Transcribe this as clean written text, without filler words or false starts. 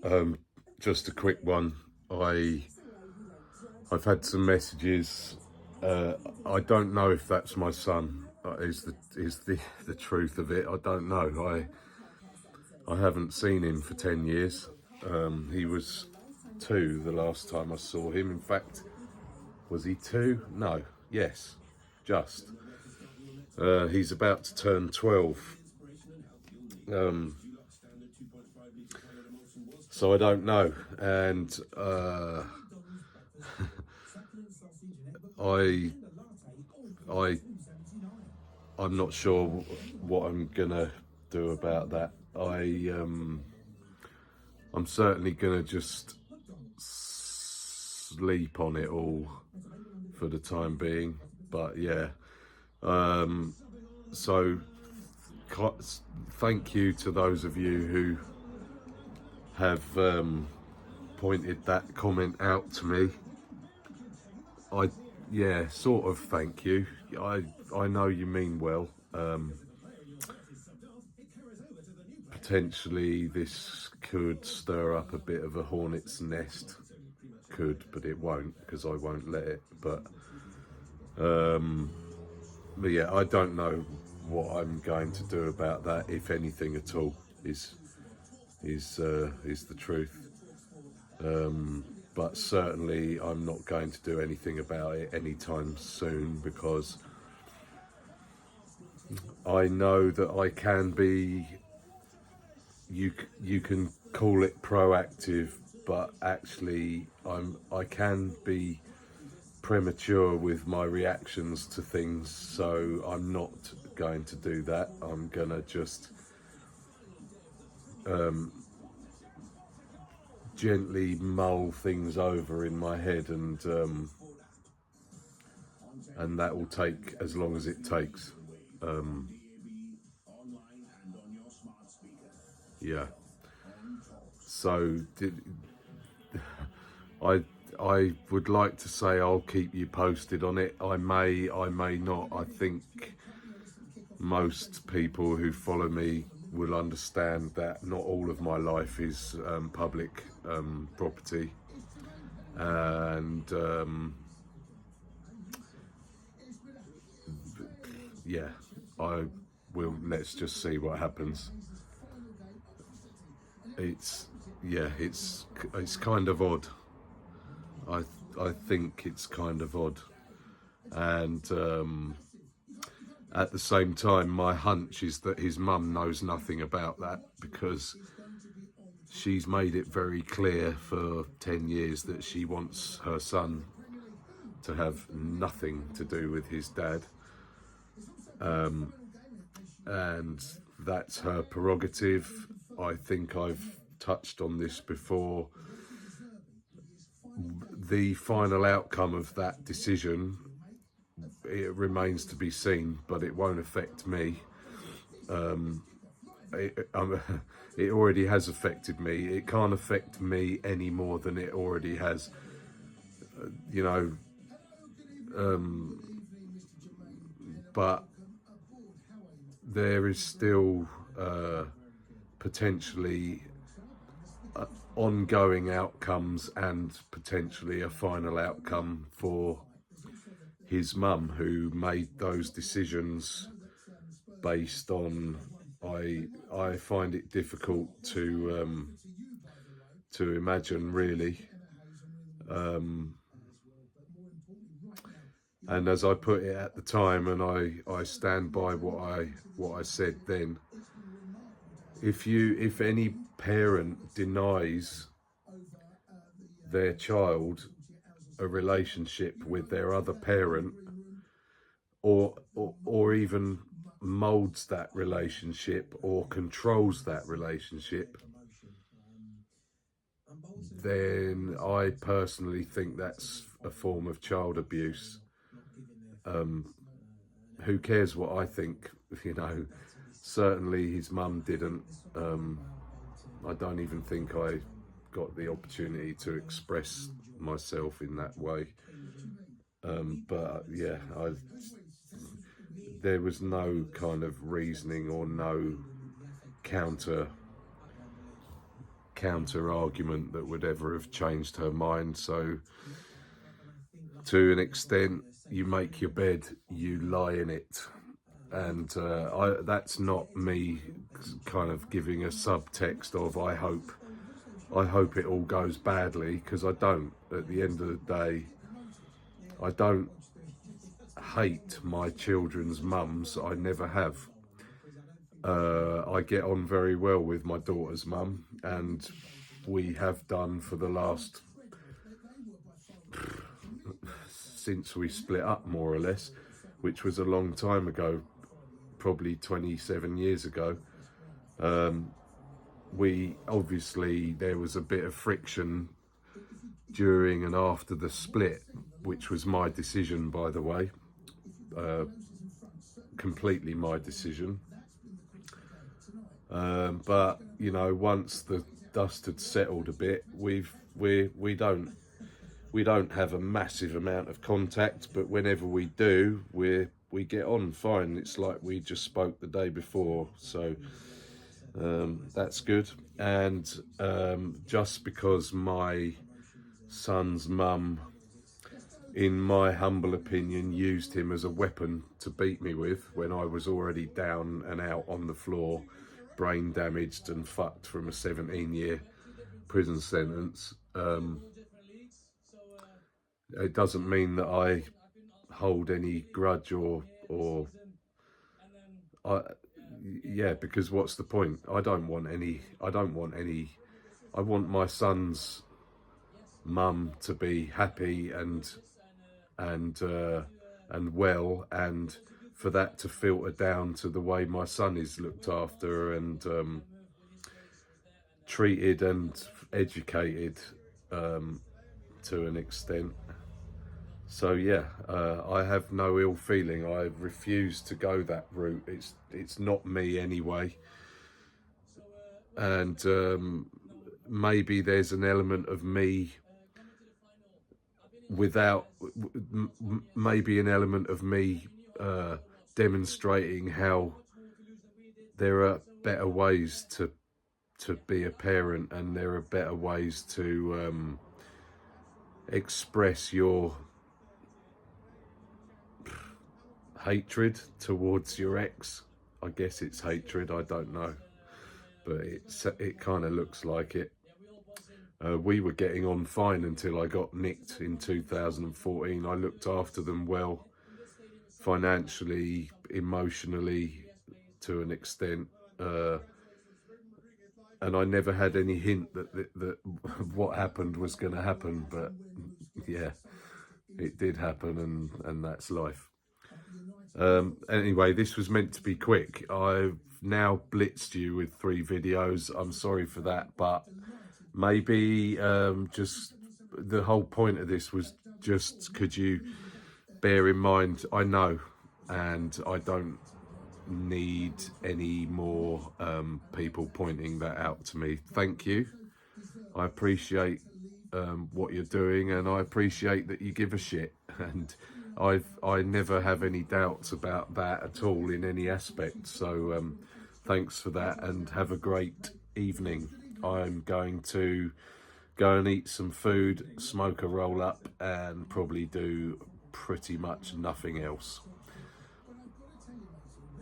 Um, just a quick one. I've had some messages. I don't know if that's my son. Is the truth of it? I don't know. I haven't seen him for 10 years. He was 2 the last time I saw him. In fact, was he 2? No. Yes. Just. He's about to turn 12. So I don't know, and I I I'm not sure what I'm gonna do about that. I'm certainly gonna just sleep on it all for the time being. But yeah, so thank you to those of you who have pointed that comment out to me. Yeah, sort of thank you. I know you mean well. Potentially this could stir up a bit of a hornet's nest. Could, but it won't, because I won't let it. But yeah, I don't know what I'm going to do about that, if anything at all. Is the truth. But certainly I'm not going to do anything about it anytime soon, because I know that I can be, you can call it proactive, but actually I can be premature with my reactions to things, so I'm not going to do that. I'm gonna just gently mull things over in my head, and that will take as long as it takes. Yeah. So I I would like to say I'll keep you posted on it. I may not. I think most people who follow me will understand that not all of my life is public property, and yeah, I will. Let's just see what happens. It's it's kind of odd. I I think it's kind of odd, and at the same time, my hunch is that his mum knows nothing about that, because she's made it very clear for 10 years that she wants her son to have nothing to do with his dad. And that's her prerogative. I think I've touched on this before. The final outcome of that decision, it remains to be seen, but it won't affect me. It already has affected me. It can't affect me any more than it already has. You know, but there is still potentially ongoing outcomes, and potentially a final outcome for his mum, who made those decisions based on. I find it difficult to imagine, really. And as I put it at the time, and I stand by what I said then. If any parent denies their child a relationship with their other parent, or even molds that relationship or controls that relationship, then I personally think that's a form of child abuse. Who cares what I think? Certainly his mum didn't. I don't even think I got the opportunity to express myself in that way. But yeah, there was no kind of reasoning or no counter counter argument that would ever have changed her mind. So to an extent, you make your bed, you lie in it. And that's not me kind of giving a subtext of I hope it all goes badly, because I don't. At the end of the day, I don't hate my children's mums. I never have. I get on very well with my daughter's mum, and we have done for the last, since we split up more or less, which was a long time ago, probably 27 years ago. We obviously, there was a bit of friction during and after the split, which was my decision, by the way, completely my decision. But you know, once the dust had settled a bit, we don't have a massive amount of contact, but whenever we do, we get on fine. It's like we just spoke the day before, so that's good. And just because my son's mum, in my humble opinion, used him as a weapon to beat me with when I was already down and out on the floor, brain damaged and fucked from a 17-year prison sentence, it doesn't mean that I hold any grudge or yeah, because what's the point? I want my son's mum to be happy and well, and for that to filter down to the way my son is looked after and treated and educated to an extent. So yeah, I have no ill feeling. I refuse to go that route. It's not me anyway. And maybe there's an element of me maybe an element of me demonstrating how there are better ways to be a parent, and there are better ways to express your hatred towards your ex. I guess it's hatred, I don't know, but it kind of looks like it. We were getting on fine until I got nicked in 2014. I looked after them well, financially, emotionally, to an extent, and I never had any hint that what happened was going to happen. But yeah, it did happen, and that's life. Anyway, this was meant to be quick. I've now blitzed you with 3 videos. I'm sorry for that, but maybe just the whole point of this was just, could you bear in mind, I know, and I don't need any more people pointing that out to me. Thank you. I appreciate what you're doing, and I appreciate that you give a shit, and I never have any doubts about that at all in any aspect. So thanks for that, and have a great evening. I'm going to go and eat some food, smoke a roll up, and probably do pretty much nothing else.